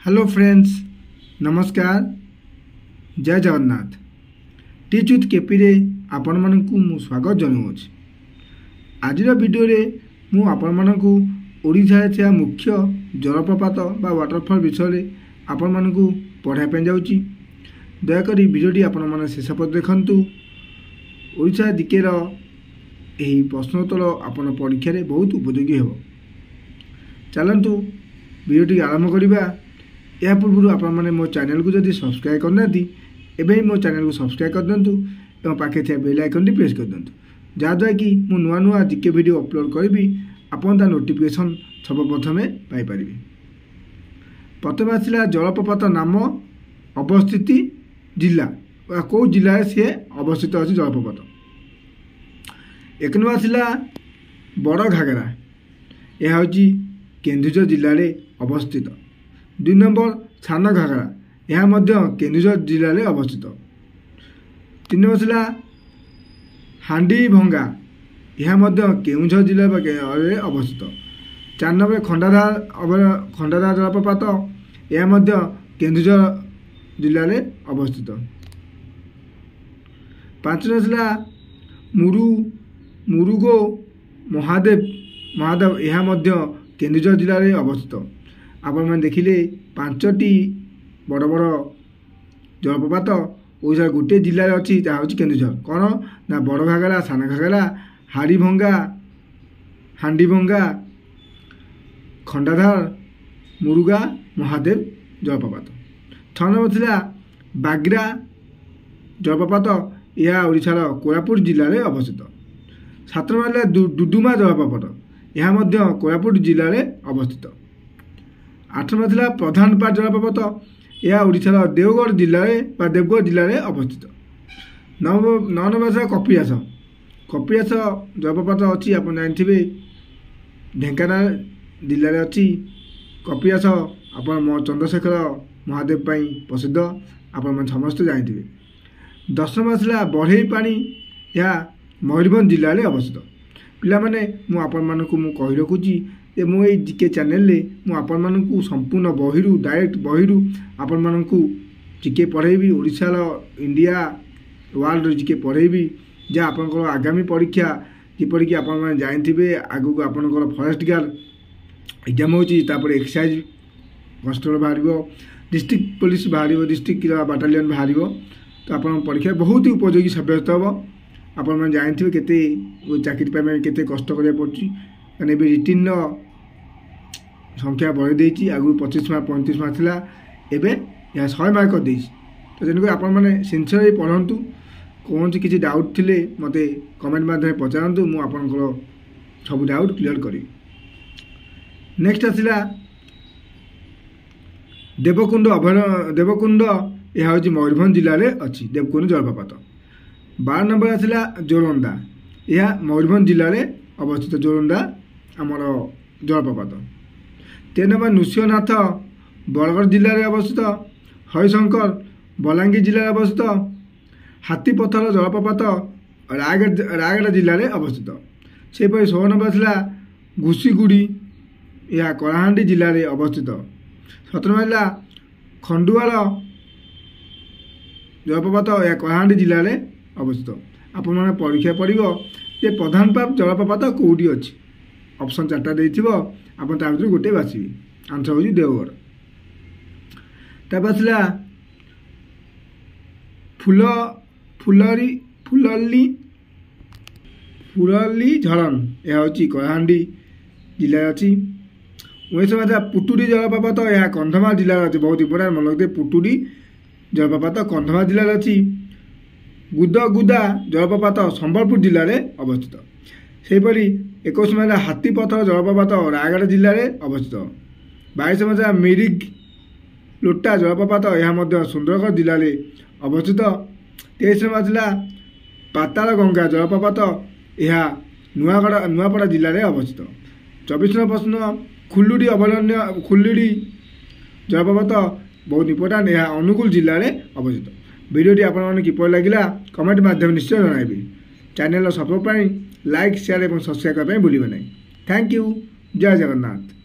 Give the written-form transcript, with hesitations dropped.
Hello friends, नमस्कार, जय Jagannath. Teach with KP रे आपण मानकु मु स्वागत जनाऊँ। आज वीडियो रे मु आपण मानकु ओडिशा रे मुख्य जलप्रपात बा वाटरफॉल विषय आपण मानकु पढ़ाई जाऊँगी। दयाकोरी वीडियोटी आपण माने शेष पर देखंतु। ओडिशा दिकेर एही प्रश्नोत्तर आपण परीक्षा रे बहुत उपयोगी हेबो। चलंतु वीडियोटी आरंभ करिबा। या पूर्व आपण मो चैनल को जदि सब्सक्राइब करना एवं मो चैनल को सब्सक्राइब कर दिंतु और पाखे थे बेल आइकन टी प्रेस कर दिंतु, जहाँद्वारा कि मु नुआ नुआ जीके वीडियो अपलोड करी आपन ता नोटिफिकेशन सर्वप्रथमे पाई परिबे। प्रथम आसला जलप्रपात नाम, अवस्थिति, जिला कौ जिले सी अवस्थित अच्छी जलप्रपात। एक नंबर आसला बड़ घागरा, यह हूँ केन्दुझर जिले में अवस्थित। 2 नंबर सान घागरा, यह केन्दुझर जिले में अवस्थित। 3 नंबर आसला हांडी भंगा, यह केन्दुझर जिले में अवस्थित। 4 नंबर खंडाधार जलप्रपात, यह केन्दुझर जिले में अवस्थित। 5 नंबर आसला मुरुगो महादेव, यह केन्दुझर जिले में अवस्थित। आपण मैंने देखिले 5टी बड़ बड़ जलप्रपात ओडिशा गोटे जिले में अच्छी, जहाँ हूँ केन्दुझर। कौन ना बड़ घागरा, सान घागरा, हांडी भंगा, खंडाधार, मुरुगा महादेव जलप्रपात। 6 नंबर था बाग्रा जलप्रपात, यह ओडिशार कोरापुट जिले में अवस्थित। 7 नंबर डुडुमा जलप्रपात, यह कोरापुट जिले में अवस्थित। 8 नंबर था प्रधानपाट जलप्रपात, यह ओडिशार देवगढ़ जिले में अवस्थित। 9 नंबर था कपिलास जलप्रपात अच्छी, आप जानते ढेंकानाल जिले में अच्छी कपिलास। आप चंद्रशेखर महादेव प्रसिद्ध, आप समस्त जानते। 10 नंबर था बढ़ईपाणी, यह मयूरभंज जिले में अवस्थित। पिला माने मु आपण मानकु मु कहि रखुची जे मु ए जीके चैनल रे मु आपण मानकु संपूर्ण बहिरु डायरेक्ट बहिरु आपण मानकु जीके पढ़ेबी। ओडिशा इंडिया वर्ल्ड जीके पढ़ेबी, जे आपनकर आगामी परीक्षा किपरि कि आपण माने जानथिबे। आगु को आपनकर फॉरेस्ट गार्ड एग्जाम होची, तापर एक्सरसाइज कॉन्स्टेबल बाहरिबो, डिस्ट्रिक्ट पुलिस बाहरिबो, डिस्ट्रिक्ट बाटालियन बाहरिबो। तो आपण परीक्षा बहुत ही उपयोगी साब्यस्त होबो। आपण मैंने जानते केते चाकरी पाइबा केते कष्ट करिया पड़छि, कारण ए रिटिन संख्या बढ़ी देछि। आगु 25 मार्क 35 मार्क थिला, एबे या 100 मार्क कर देछि। तो जेनको आपण माने सिंसियरली पढंतु। कौन किसी डाउट थिले मते कमेंट माध्यम पचारंतु, मु आपनकर सब डाउट क्लियर करी। नेक्स्ट आसिला देवकुंड देवकुंड, यह हूँ मयूरभंज जिले में अच्छी देवकुंड जलप्रपात। 12 नंबर आसला जोरंदा, यह मयूरभंज जिले में अवस्थित। जोरंदा आमर जलप्रपात। 13 नंबर नृसिंहनाथ बरगढ़ जिले में अवस्थित। हरिशंकर बलांगीर जिले में अवस्थित। हाथीपथर जलप्रपात रायगढ़ जिले में अवस्थित। सेपरि 16 नंबर आसला घुसीगुड़ी, यह कलाहांडी जिले में अवस्थित। 17 नंबर खंडुआल जलप्रपात, यह कलाहांडी जिले में अवस्थित। आपण मैंने परीक्षा पड़ो जे प्रधानपाट जलप्रपात कौटी अच्छी, ऑप्शन 4टा देथिबो, आपण ता भीतर गोटे बाछिबे। आंसर होजी देवगढ़। तापर आसला फुलली झलन, यह हूँ कलाहांडी जिले अच्छी। 19 नंबर पुटुरी जलप्रपात, यह कंधमाल जिले में अच्छी। बहुत इंपोर्टेंट, मन रखिए पुटुरी जलप्रपात कंधमाल जिले में अच्छी। गुदगुदा जलप्रपात संबलपुर जिले में अवस्थित। सेपरि 21 नंबर हाथीपथर जलप्रपात रायगढ़ जिले में अवस्थित। 22 नंबर मिरिग लोटा जलप्रपात, यह सुंदरगढ़ जिले में अवस्थित। 23 नंबर आसला पाताल गंगा जलप्रपात, यह नुआपड़ा जिले में अवस्थित। 24 नंबर प्रश्न खुल्लुडी अभयारण्य, खुल्लुडी जलप्रपात बहुत इंपोर्टेंट, यह अनुगुल जिले में अवस्थित। वीडियोटी आपन किपर लगिला कमेंट माध्यम निश्चय जनाइबे। चैनल सपोर्ट लाइक शेयर और सब्सक्राइब करने भूलिबे नहीं। थैंक यू, जय जगन्नाथ।